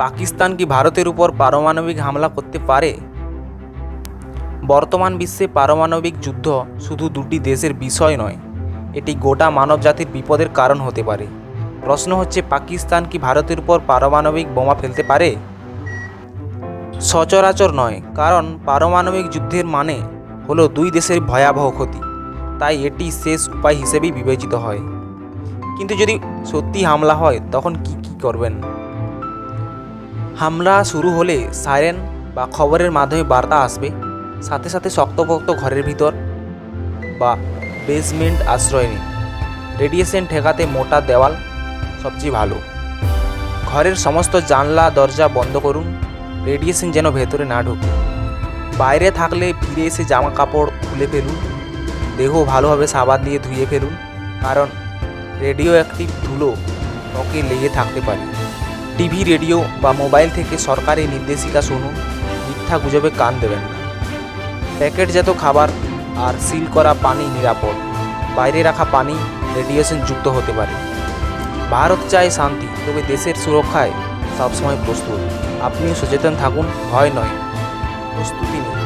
পাকিস্তান কি ভারতের উপর পারমাণবিক হামলা করতে পারে? বর্তমান বিশ্বে পারমাণবিক যুদ্ধ শুধু দুটি দেশের বিষয় নয়, এটি গোটা মানবজাতির বিপদের কারণ হতে পারে। প্রশ্ন হচ্ছে, পাকিস্তান কি ভারতের উপর পারমাণবিক বোমা ফেলতে পারে? সচরাচর নয়, কারণ পারমাণবিক যুদ্ধের মানে হলো দুই দেশের ভয়াবহ ক্ষতি, তাই এটি শেষ উপায় হিসেবেই বিবেচিত হয়। কিন্তু যদি সত্যি হামলা হয় তখন কি করবেন? হামলা শুরু হলে সাইরেন বা খবরের মাধ্যমে বার্তা আসবে, সাথে সাথে শক্তপোক্ত ঘরের ভিতর বা বেসমেন্ট আশ্রয় নিন। রেডিয়েশন ঠেকাতে মোটা দেওয়াল সবচেয়ে ভালো। ঘরের সমস্ত জানলা দরজা বন্ধ করুন, রেডিয়েশন যেন ভেতরে না ঢোকে। বাইরে থাকলে ফিরে এসে জামা কাপড় খুলে ফেলুন, দেহ ভালোভাবে সাবান দিয়ে ধুয়ে ফেলুন, কারণ রেডিও অ্যাক্টিভ ধুলো ত্বকে লেগে থাকতে পারে। টিভি, রেডিও বা মোবাইল থেকে সরকারি নির্দেশিকা শুনুন, মিথ্যা গুজবে কান দেবেন না। প্যাকেটজাত খাবার আর সিল করা পানি নিরাপদ, বাইরে রাখা পানি রেডিয়েশন যুক্ত হতে পারে। ভারত চায় শান্তি, তবে দেশের সুরক্ষায় সবসময় প্রস্তুত। আপনিও সচেতন থাকুন, ভয় নয়, প্রস্তুতি নিন।